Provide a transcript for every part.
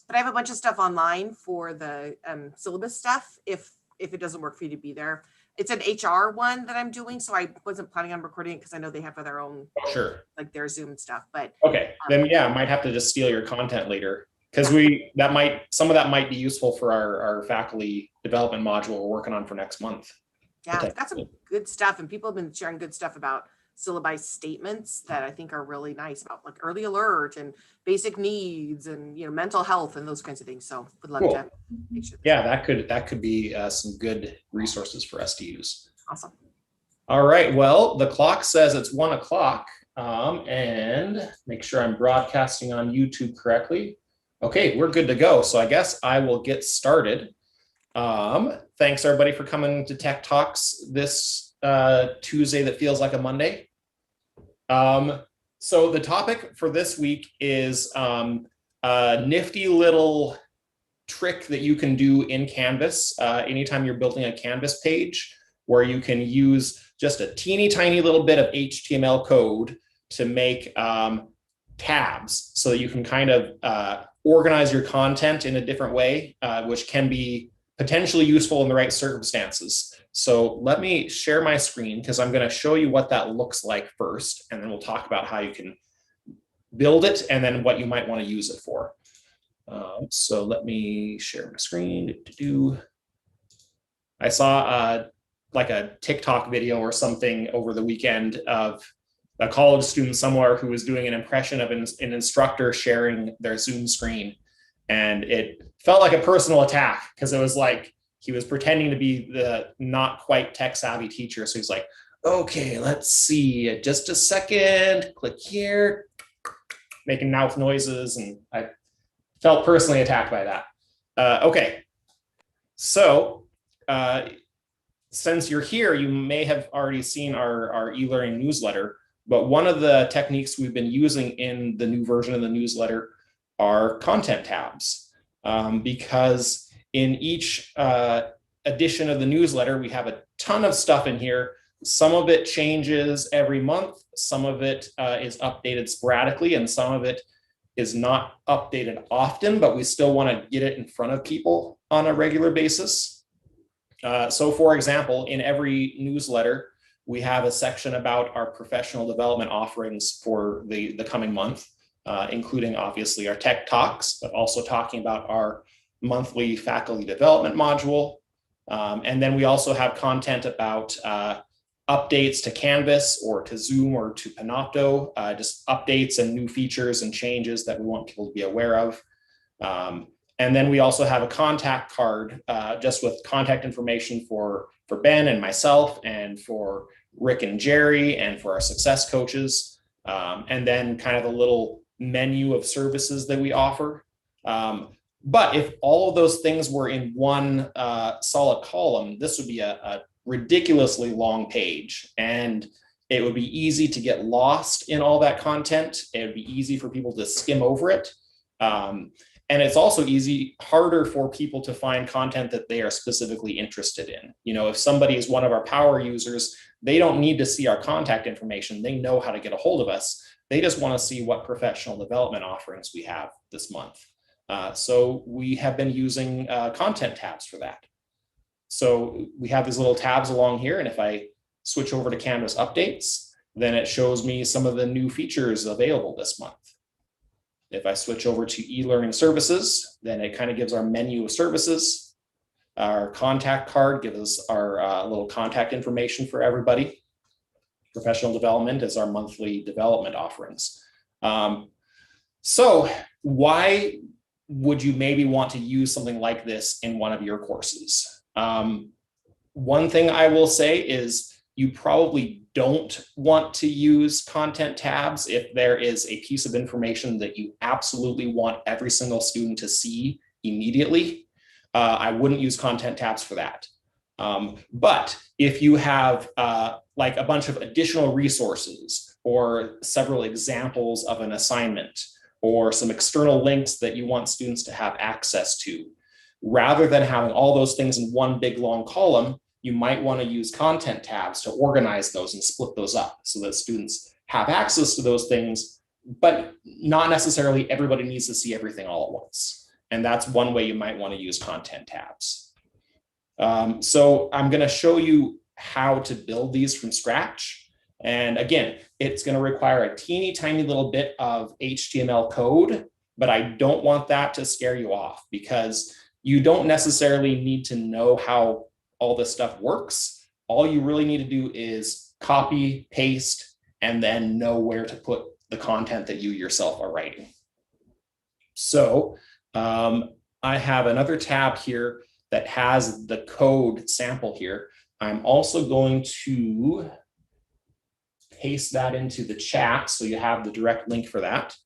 But I have a bunch of stuff online for the syllabus stuff if it doesn't work for you to be there. It's an HR one that I'm doing, so I wasn't planning on recording it because I know they have their own, Sure. like their Zoom stuff. But okay, then yeah, I might have to just steal your content later because some of that might be useful for our faculty development module we're working on for next month. Yeah, I've got some good stuff, and people have been sharing good stuff about syllabi statements that I think are really nice about like early alert and basic needs and mental health and those kinds of things. So would love to make sure. Yeah, that could be some good resources for us to use. Awesome. All right, well, the clock says it's 1 o'clock, and make sure I'm broadcasting on YouTube correctly. Okay, we're good to go. So I guess I will get started. Thanks everybody for coming to Tech Talks this Tuesday that feels like a Monday. So the topic for this week is a nifty little trick that you can do in Canvas anytime you're building a Canvas page, where you can use just a teeny tiny little bit of HTML code to make tabs so that you can kind of organize your content in a different way, which can be potentially useful in the right circumstances. So let me share my screen because I'm going to show you what that looks like first, and then we'll talk about how you can build it and then what you might want to use it for. So let me share my screen. I saw like a TikTok video or something over the weekend of a college student somewhere who was doing an impression of an instructor sharing their Zoom screen. And it felt like a personal attack because it was like he was pretending to be the not quite tech savvy teacher. So he's like, okay, let's see, just a second, click here, making mouth noises. And I felt personally attacked by that. Okay, so since you're here, you may have already seen our e-learning newsletter, but one of the techniques we've been using in the new version of the newsletter are content tabs, because in each edition of the newsletter, we have a ton of stuff in here. Some of it changes every month, some of it is updated sporadically, and some of it is not updated often, but we still want to get it in front of people on a regular basis. So for example, in every newsletter, we have a section about our professional development offerings for the coming month, including obviously our tech talks, but also talking about our monthly faculty development module. And then we also have content about updates to Canvas or to Zoom or to Panopto, just updates and new features and changes that we want people to be aware of. And then we also have a contact card just with contact information for Ben and myself and for Rick and Jerry and for our success coaches. And then kind of a little menu of services that we offer. But if all of those things were in one solid column, this would be a ridiculously long page, and it would be easy to get lost in all that content. It would be easy for people to skim over it. And it's also harder for people to find content that they are specifically interested in. You know, if somebody is one of our power users, they don't need to see our contact information. They know how to get a hold of us. They just want to see what professional development offerings we have this month. So we have been using content tabs for that. So we have these little tabs along here, and if I switch over to Canvas updates, then it shows me some of the new features available this month. If I switch over to e-learning services, then it kind of gives our menu of services. Our contact card gives us our little contact information for everybody. Professional development is our monthly development offerings. So why would you maybe want to use something like this in one of your courses? One thing I will say is you probably don't want to use content tabs if there is a piece of information that you absolutely want every single student to see immediately. I wouldn't use content tabs for that. But if you have like a bunch of additional resources or several examples of an assignment or some external links that you want students to have access to, rather than having all those things in one big long column, you might want to use content tabs to organize those and split those up so that students have access to those things, but not necessarily everybody needs to see everything all at once. And that's one way you might want to use content tabs. So I'm going to show you how to build these from scratch. And again, it's going to require a teeny tiny little bit of HTML code, but I don't want that to scare you off because you don't necessarily need to know how all this stuff works. All you really need to do is copy, paste, and then know where to put the content that you yourself are writing. So I have another tab here that has the code sample here. I'm also going to paste that into the chat so you have the direct link for that.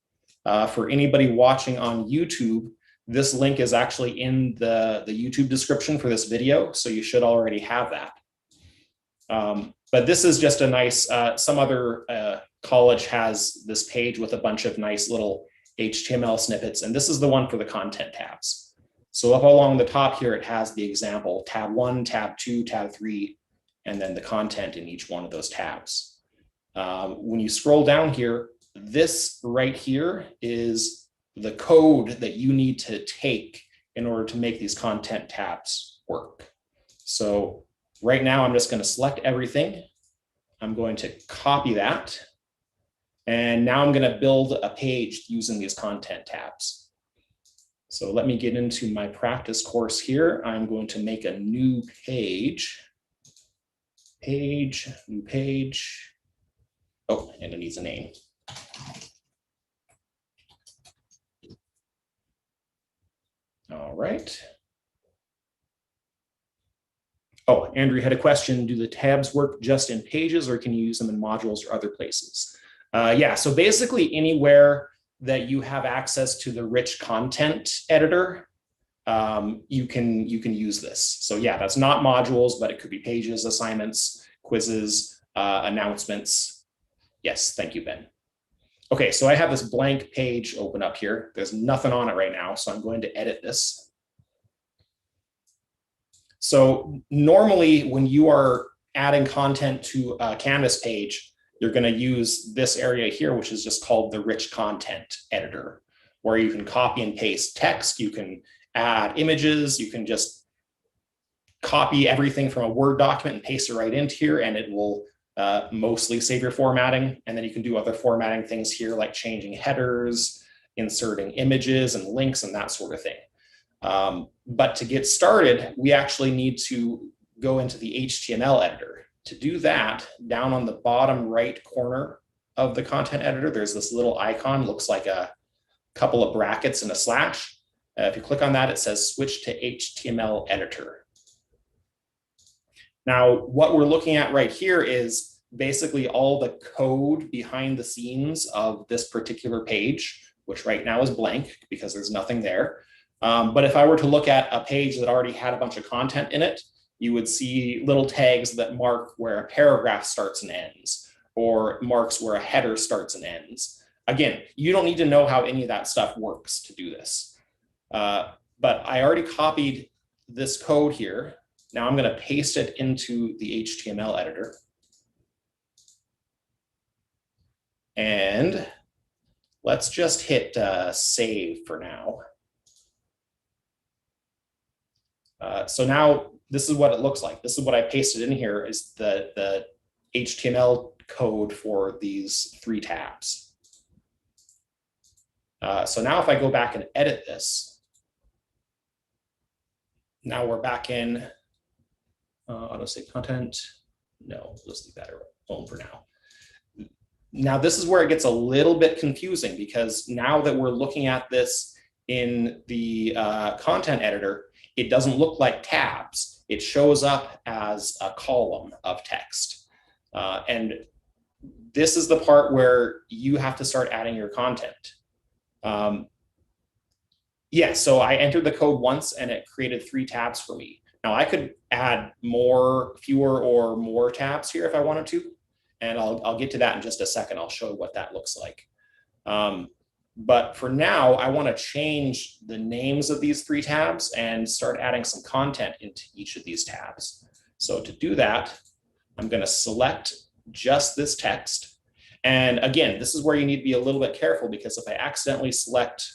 For anybody watching on YouTube, this link is actually in the YouTube description for this video, so you should already have that. But this is just a nice, some other college has this page with a bunch of nice little HTML snippets, and this is the one for the content tabs. So up along the top here, it has the example, tab 1, tab 2, tab 3, and then the content in each one of those tabs. When you scroll down here, this right here is the code that you need to take in order to make these content tabs work. So right now, I'm just going to select everything. I'm going to copy that. And now I'm going to build a page using these content tabs. So let me get into my practice course here. I'm going to make a new page. New page. Oh, and it needs a name. All right. Oh, Andrew had a question. Do the tabs work just in pages or can you use them in modules or other places? Yeah, so basically anywhere that you have access to the rich content editor, you can use this. So yeah, that's not modules, but it could be pages, assignments, quizzes, announcements. Yes, thank you, Ben. Okay, so I have this blank page open up here. There's nothing on it right now, so I'm going to edit this. So normally when you are adding content to a Canvas page, you're going to use this area here, which is just called the rich content editor, where you can copy and paste text, you can add images, you can just copy everything from a Word document and paste it right into here, and it will mostly save your formatting. And then you can do other formatting things here, like changing headers, inserting images and links and that sort of thing. But to get started, we actually need to go into the HTML editor. To do that, down on the bottom right corner of the content editor, there's this little icon, looks like a couple of brackets and a slash. If you click on that, it says switch to HTML editor. Now, what we're looking at right here is basically all the code behind the scenes of this particular page, which right now is blank because there's nothing there. But if I were to look at a page that already had a bunch of content in it, you would see little tags that mark where a paragraph starts and ends, or marks where a header starts and ends. Again, you don't need to know how any of that stuff works to do this. But I already copied this code here. Now I'm going to paste it into the HTML editor. And let's just hit save for now. So now this is what it looks like. This is what I pasted in here is the HTML code for these 3 tabs. So now if I go back and edit this, now we're back in auto save content. No, let's leave that alone for now. Now this is where it gets a little bit confusing because now that we're looking at this in the content editor, it doesn't look like tabs. It shows up as a column of text. And this is the part where you have to start adding your content. Yeah, so I entered the code once and it created 3 tabs for me. Now I could add fewer or more tabs here if I wanted to. And I'll get to that in just a second. I'll show what that looks like. But for now, I want to change the names of these 3 tabs and start adding some content into each of these tabs. So to do that, I'm going to select just this text. And again, this is where you need to be a little bit careful because if I accidentally select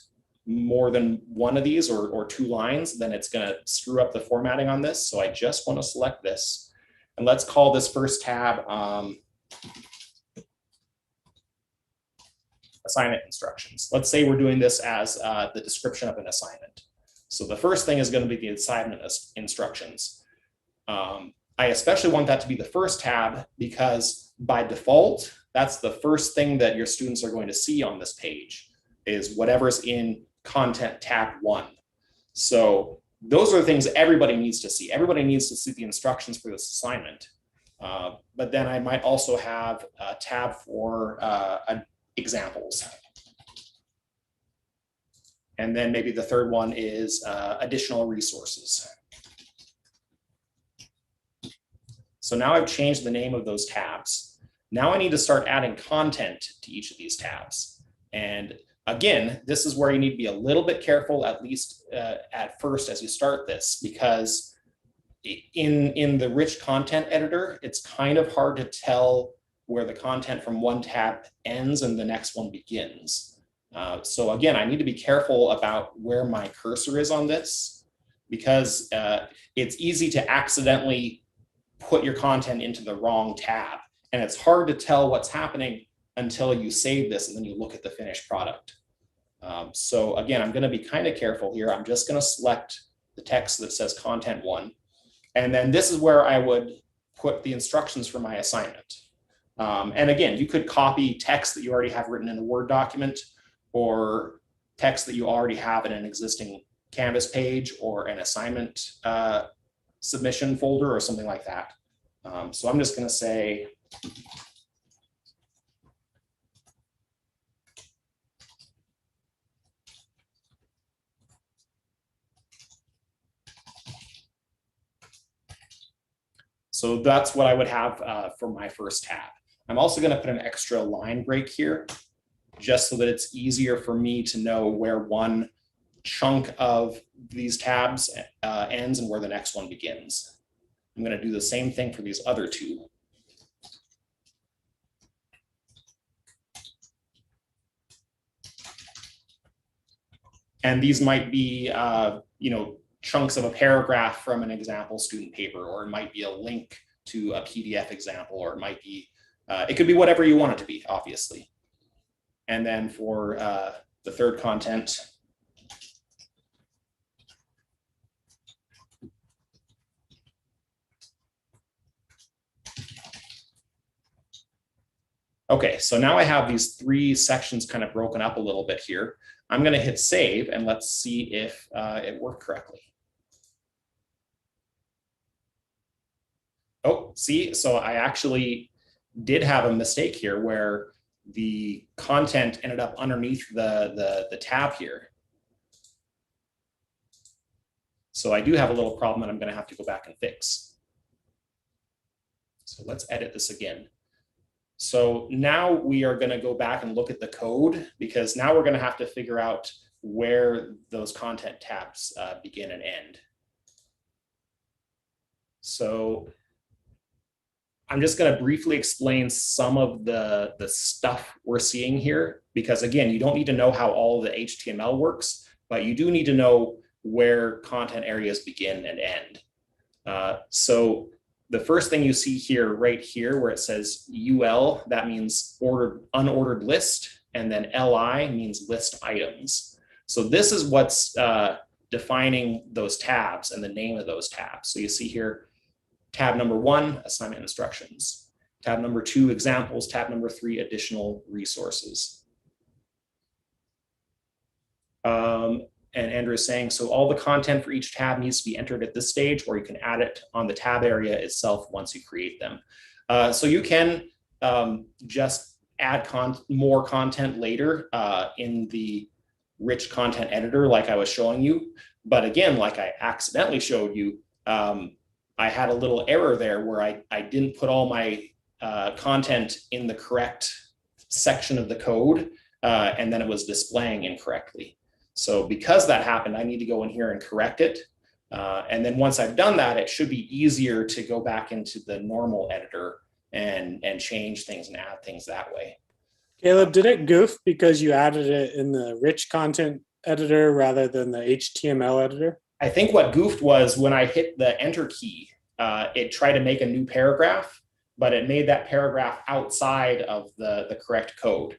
more than one of these or two lines, then it's going to screw up the formatting on this. So I just want to select this. And let's call this first tab assignment instructions. Let's say we're doing this as the description of an assignment. So the first thing is going to be the assignment instructions. I especially want that to be the first tab because by default, that's the first thing that your students are going to see on this page is whatever's in content tab 1. So those are the things everybody needs to see. Everybody needs to see the instructions for this assignment. But then I might also have a tab for examples. And then maybe the third one is additional resources. So now I've changed the name of those tabs. Now I need to start adding content to each of these tabs. And again, this is where you need to be a little bit careful, at least at first as you start this, because in the rich content editor, it's kind of hard to tell where the content from one tab ends and the next one begins. So again, I need to be careful about where my cursor is on this because it's easy to accidentally put your content into the wrong tab. And it's hard to tell what's happening until you save this and then you look at the finished product. So again, I'm going to be kind of careful here. I'm just going to select the text that says content 1. And then this is where I would put the instructions for my assignment. And again, you could copy text that you already have written in a Word document or text that you already have in an existing Canvas page or an assignment submission folder or something like that. So I'm just going to say, so that's what I would have for my first tab. I'm also going to put an extra line break here just so that it's easier for me to know where one chunk of these tabs ends and where the next one begins. I'm going to do the same thing for these other two. And these might be, chunks of a paragraph from an example student paper, or it might be a link to a PDF example, or it might be, it could be whatever you want it to be, obviously. And then for the third content, okay, so now I have these three sections kind of broken up a little bit here. I'm going to hit save and let's see if it worked correctly. Oh, see, so I actually did have a mistake here where the content ended up underneath the tab here. So I do have a little problem that I'm going to have to go back and fix. So let's edit this again. So now we are going to go back and look at the code because now we're going to have to figure out where those content tabs begin and end. So I'm just going to briefly explain some of the stuff we're seeing here, because again, you don't need to know how all the HTML works, but you do need to know where content areas begin and end. So the first thing you see here, right here, where it says UL, that means unordered list, and then LI means list items. So this is what's defining those tabs and the name of those tabs. So you see here, tab number 1, assignment instructions. Tab number 2, examples. Tab number 3, additional resources. And Andrew is saying, so all the content for each tab needs to be entered at this stage, or you can add it on the tab area itself once you create them. So you can just add more content later in the rich content editor, like I was showing you. But again, like I accidentally showed you, I had a little error there where I didn't put all my content in the correct section of the code, and then it was displaying incorrectly. So because that happened, I need to go in here and correct it. And then once I've done that, it should be easier to go back into the normal editor and change things and add things that way. Caleb, did it goof because you added it in the rich content editor rather than the HTML editor? I think what goofed was when I hit the enter key, it tried to make a new paragraph, but it made that paragraph outside of the correct code.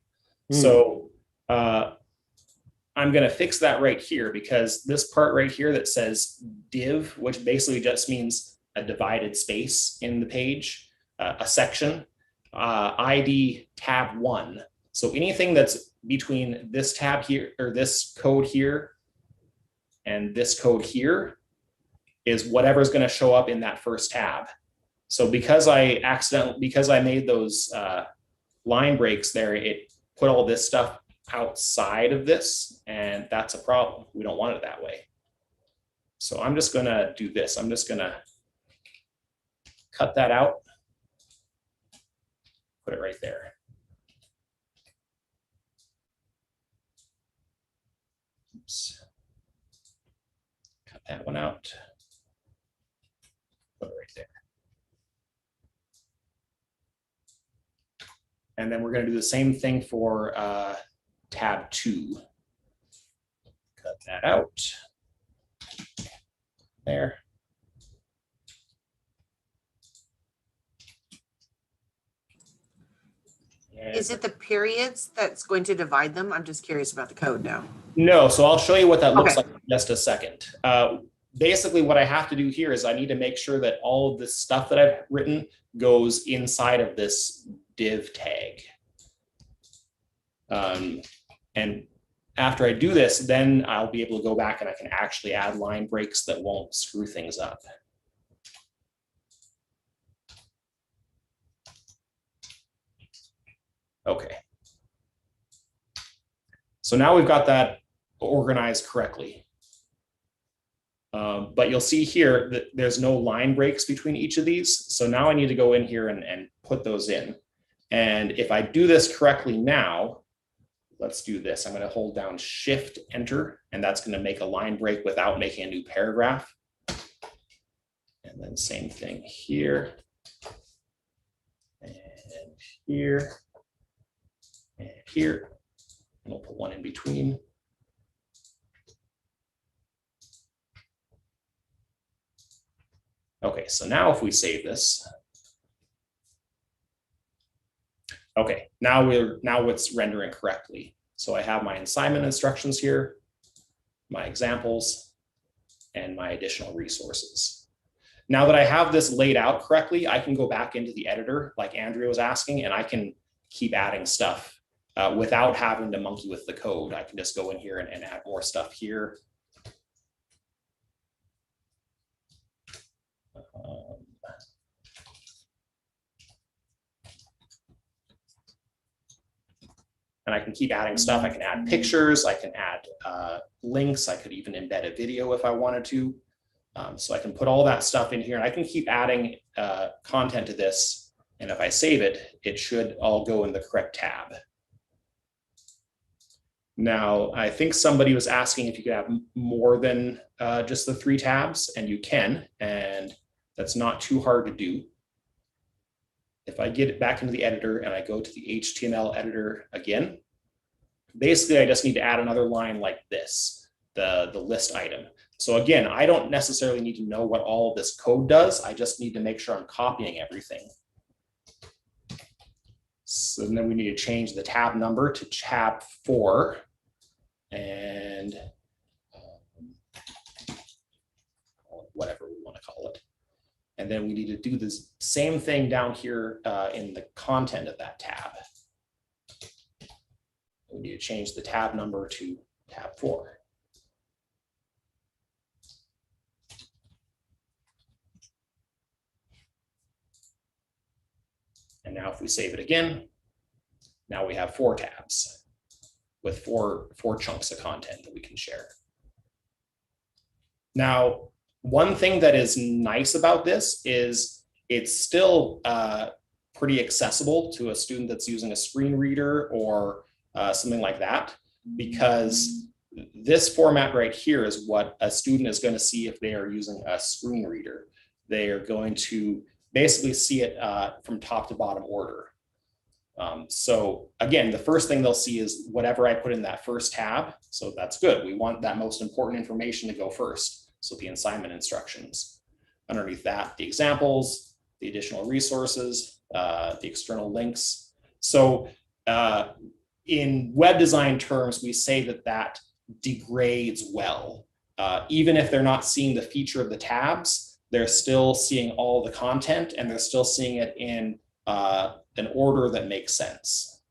So I'm going to fix that right here, because this part right here that says div, which basically just means a divided space in the page, a section, ID tab 1. So anything that's between this tab here, or this code here, and this code here is whatever's going to show up in that first tab. So because I made those line breaks there, it put all this stuff outside of this, and that's a problem. We don't want it that way. So I'm just going to do this. I'm just going to cut that out, put it right there. Oops. Cut that one out, put it right there. And then we're going to do the same thing for tab 2. Cut that out. There. And Is it the periods that's going to divide them? I'm just curious about the code now. no, so I'll show you what that looks Okay. like in just a second. Basically, what I have to do here is I need to make sure that all of this stuff that I've written goes inside of this div tag. And after I do this, then I'll be able to go back and I can actually add line breaks that won't screw things up. Okay. So now we've got that organized correctly. But you'll see here that there's no line breaks between each of these. So now I need to go in here and put those in. And if I do this correctly now, let's do this. I'm going to hold down Shift Enter, and that's going to make a line break without making a new paragraph. And then same thing here, and here, and here. And we'll put one in between. Okay, so now if we save this, okay, now it's rendering correctly. So I have my assignment instructions here, my examples, and my additional resources. Now that I have this laid out correctly, I can go back into the editor like Andrea was asking, and I can keep adding stuff without having to monkey with the code. I can just go in here and add more stuff here. And I can keep adding stuff. I can add pictures, I can add links, I could even embed a video if I wanted to. So I can put all that stuff in here, and I can keep adding content to this. And if I save it, it should all go in the correct tab. Now, I think somebody was asking if you could have more than just the 3 tabs, and you can, and that's not too hard to do. If I get it back into the editor and I go to the HTML editor again, basically I just need to add another line like this, the list item. So again, I don't necessarily need to know what all of this code does. I just need to make sure I'm copying everything. So then we need to change the tab number to tab 4, and whatever we want to call it. And then we need to do this same thing down here in the content of that tab. We need to change the tab number to tab 4. And now if we save it again, now we have 4 tabs with four chunks of content that we can share. Now, one thing that is nice about this is it's still pretty accessible to a student that's using a screen reader or something like that, because this format right here is what a student is going to see if they are using a screen reader. They are going to basically see it from top to bottom order. So again, the first thing they'll see is whatever I put in that first tab. So that's good. We want that most important information to go first. So the assignment instructions. Underneath that, the examples, the additional resources, the external links. So in web design terms, we say that degrades well. Even if they're not seeing the feature of the tabs, they're still seeing all the content and they're still seeing it in an order that makes sense.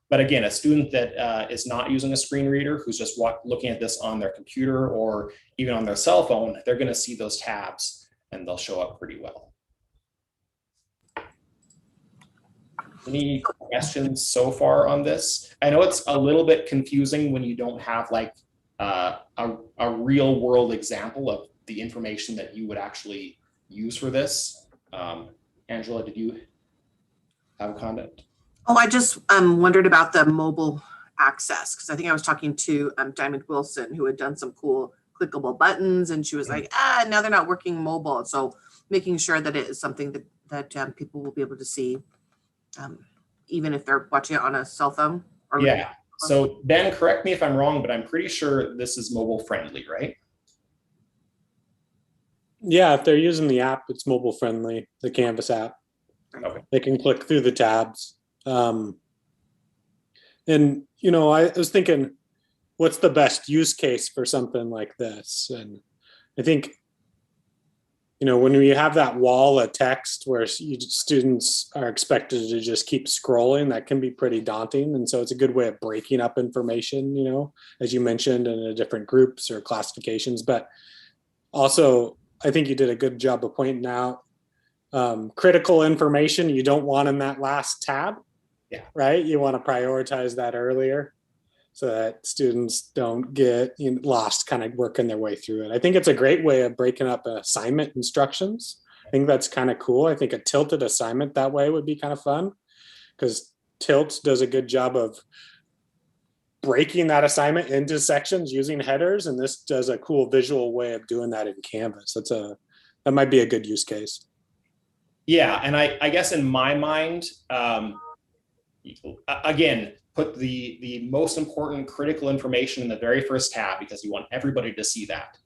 But again, a student that is not using a screen reader, who's just looking at this on their computer or even on their cell phone, they're going to see those tabs and they'll show up pretty well. Any questions so far on this? I know it's a little bit confusing when you don't have like a real world example of the information that you would actually use for this. Angela, did you have a comment? Oh, I just wondered about the mobile access, because I think I was talking to Diamond Wilson, who had done some cool clickable buttons, and she was like, now they're not working mobile. So making sure that it is something that people will be able to see, even if they're watching it on a cell phone. Or yeah. So Ben, correct me if I'm wrong, but I'm pretty sure this is mobile friendly, right? Yeah, if they're using the app, it's mobile friendly, the Canvas app. Okay. They can click through the tabs. And, you know, I was thinking, what's the best use case for something like this? And I think, you know, when we have that wall of text where students are expected to just keep scrolling, that can be pretty daunting. And so it's a good way of breaking up information, you know, as you mentioned, in different groups or classifications. But also, I think you did a good job of pointing out critical information you don't want in that last tab. Yeah. Right. You want to prioritize that earlier so that students don't get lost kind of working their way through it. I think it's a great way of breaking up assignment instructions. I think that's kind of cool. I think a tilted assignment that way would be kind of fun, because Tilt does a good job of breaking that assignment into sections using headers, and this does a cool visual way of doing that in Canvas. That might be a good use case. Yeah, and I guess in my mind, again, put the most important critical information in the very first tab, because you want everybody to see that.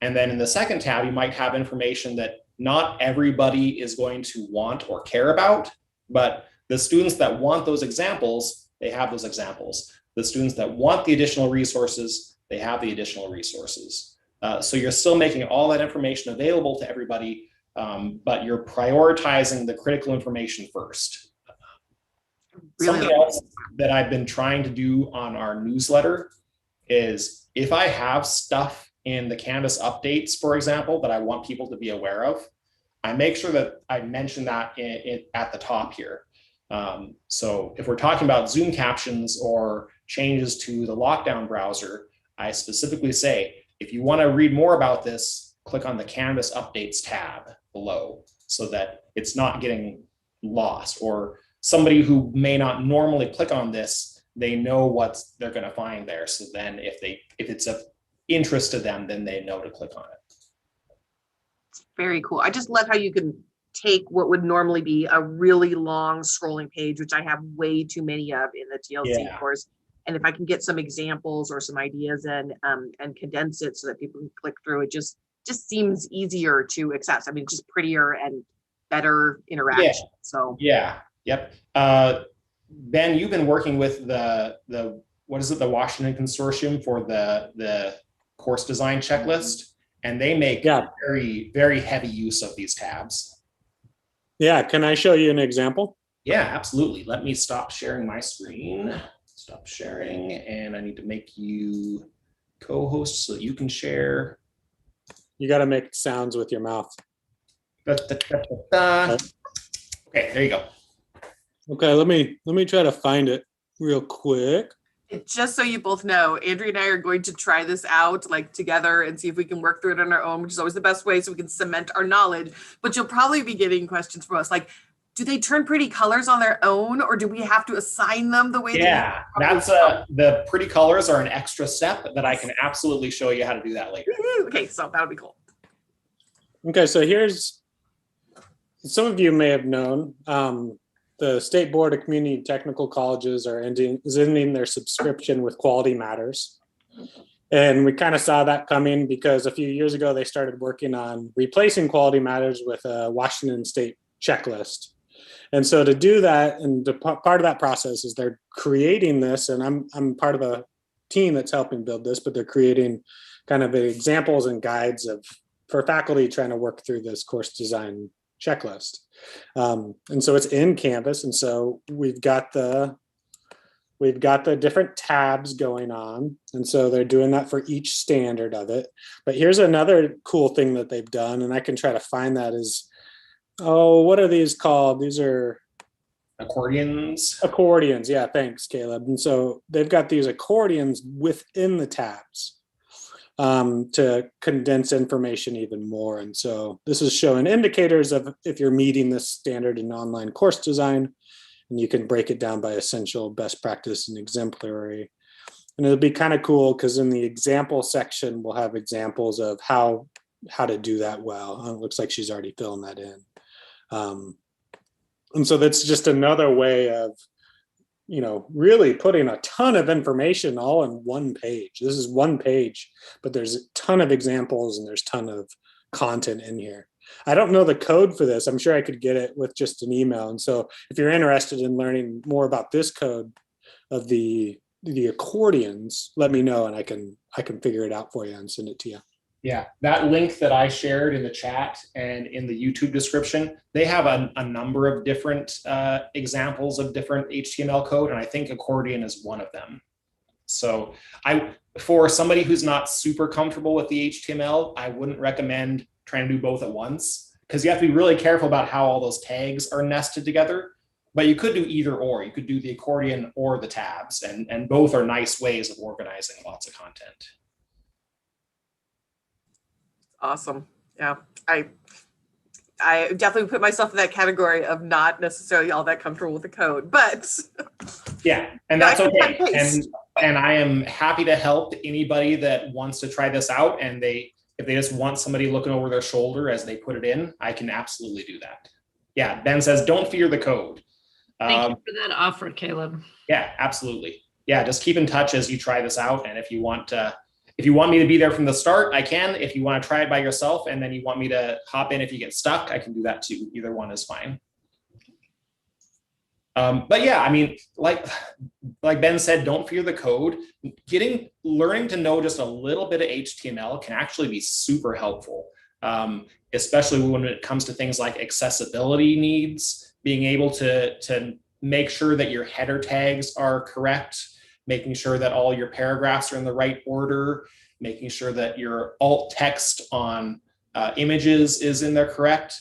And then in the second tab, you might have information that not everybody is going to want or care about, but the students that want those examples, they have those examples. The students that want the additional resources, they have the additional resources. So you're still making all that information available to everybody, but you're prioritizing the critical information first. Really? Something else that I've been trying to do on our newsletter is, if I have stuff in the Canvas updates, for example, that I want people to be aware of, I make sure that I mention that at the top here. So if we're talking about Zoom captions or changes to the lockdown browser, I specifically say, if you want to read more about this, click on the Canvas updates tab below, so that it's not getting lost, or somebody who may not normally click on this, they know what they're going to find there. So then if it's of interest to them, then they know to click on it. It's very cool. I just love how you can take what would normally be a really long scrolling page, which I have way too many of in the TLC course. And if I can get some examples or some ideas and condense it so that people can click through, it just seems easier to access. I mean, just prettier and better interaction. Yeah. So yeah. Yep. Ben, you've been working with the what is it, the Washington Consortium for the course design checklist, and they make very, very heavy use of these tabs. Yeah, can I show you an example? Yeah, absolutely. Let me stop sharing my screen. Stop sharing, and I need to make you co-host so that you can share. You got to make sounds with your mouth. Okay, there you go. Okay, let me try to find it real quick. Just so you both know, Andrea and I are going to try this out like together and see if we can work through it on our own, which is always the best way so we can cement our knowledge. But you'll probably be getting questions from us like, do they turn pretty colors on their own, or do we have to assign them the way? Yeah, that's the pretty colors are an extra step that I can absolutely show you how to do that later. Okay, so that would be cool. Okay, so here's, some of you may have known, the State Board of Community Technical Colleges is ending their subscription with Quality Matters. And we kind of saw that coming because a few years ago, they started working on replacing Quality Matters with a Washington State checklist. And so to do that, and part of that process is they're creating this, and I'm part of a team that's helping build this, but they're creating kind of examples and guides for faculty trying to work through this course design checklist. And so it's in Canvas, and so we've got the different tabs going on, and so they're doing that for each standard of it. But here's another cool thing that they've done, and I can try to find that is, what are these called? These are accordions. Accordions, yeah, thanks, Caleb. And so they've got these accordions within the tabs to condense information even more. And so this is showing indicators of if you're meeting this standard in online course design, and you can break it down by essential, best practice, and exemplary. And it'll be kind of cool because in the example section, we'll have examples of how to do that well. It looks like she's already filling that in. And so that's just another way of, really putting a ton of information all in one page. This is one page, but there's a ton of examples and there's a ton of content in here. I don't know the code for this. I'm sure I could get it with just an email. And so if you're interested in learning more about this code of the accordions, let me know and I can figure it out for you and send it to you. Yeah, that link that I shared in the chat and in the YouTube description, they have a number of different examples of different HTML code, and I think accordion is one of them. So for somebody who's not super comfortable with the HTML, I wouldn't recommend trying to do both at once, because you have to be really careful about how all those tags are nested together. But you could do either or. You could do the accordion or the tabs, and both are nice ways of organizing lots of content. Awesome. Yeah, I definitely put myself in that category of not necessarily all that comfortable with the code, but yeah, and that's okay. And I am happy to help anybody that wants to try this out, and if they just want somebody looking over their shoulder as they put it in, I can absolutely do that. Yeah, Ben says, don't fear the code. Thank you for that offer, Caleb. Yeah, absolutely. Yeah, just keep in touch as you try this out, and if you want me to be there from the start, I can. If you want to try it by yourself and then you want me to hop in if you get stuck, I can do that too. Either one is fine. But yeah, I mean, like Ben said, don't fear the code. Learning to know just a little bit of HTML can actually be super helpful, especially when it comes to things like accessibility needs, being able to make sure that your header tags are correct, making sure that all your paragraphs are in the right order, making sure that your alt text on images is in there correct.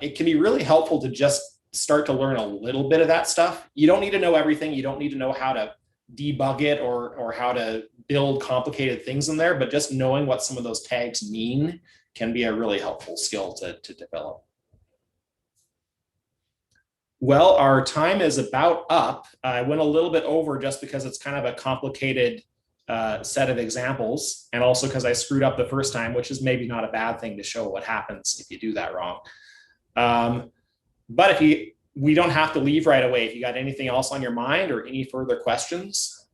It can be really helpful to just start to learn a little bit of that stuff. You don't need to know everything. You don't need to know how to debug it or how to build complicated things in there, but just knowing what some of those tags mean can be a really helpful skill to develop. Well, our time is about up. I went a little bit over just because it's kind of a complicated set of examples, and also because I screwed up the first time, which is maybe not a bad thing to show what happens if you do that wrong. But we don't have to leave right away. If you got anything else on your mind or any further questions.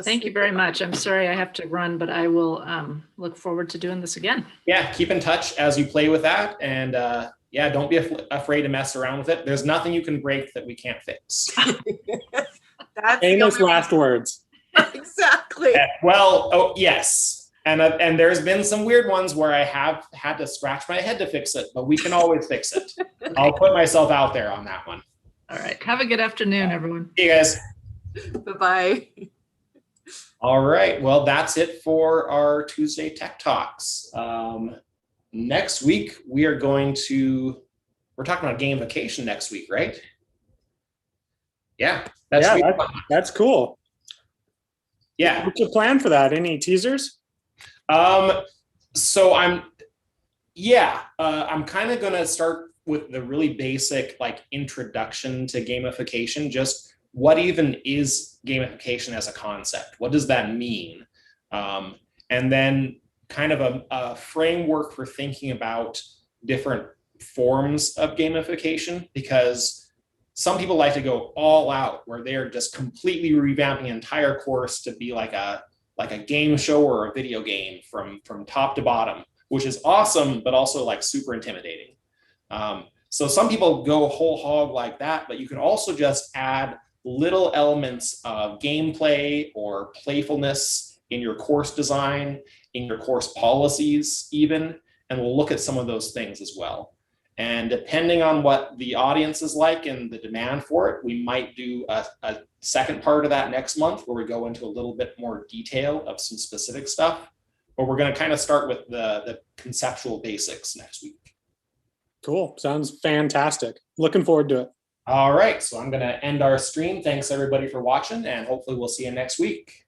Thank you very much. I'm sorry I have to run, but I will look forward to doing this again. Yeah, keep in touch as you play with that, and yeah, don't be afraid to mess around with it. There's nothing you can break that we can't fix. That's famous last words. Exactly. Well, oh yes, and there's been some weird ones where I have had to scratch my head to fix it, but we can always fix it. Okay. I'll put myself out there on that one. All right. Have a good afternoon, everyone. See you guys. Bye-bye. All right. Well, that's it for our Tuesday Tech Talks. Next week, we're talking about gamification next week, right? Yeah. That's cool. Yeah. What's your plan for that? Any teasers? So I'm kind of going to start with the really basic introduction to gamification. Just what even is gamification as a concept? What does that mean? And then kind of a framework for thinking about different forms of gamification, because some people like to go all out where they're just completely revamping the entire course to be like a game show or a video game from top to bottom, which is awesome, but also like super intimidating. So some people go whole hog like that, but you can also just add little elements of gameplay or playfulness in your course design, in your course policies even, and we'll look at some of those things as well. And depending on what the audience is like and the demand for it, we might do a second part of that next month where we go into a little bit more detail of some specific stuff. But we're going to kind of start with the conceptual basics next week. Cool. Sounds fantastic. Looking forward to it. All right. So I'm going to end our stream. Thanks everybody for watching, and hopefully we'll see you next week.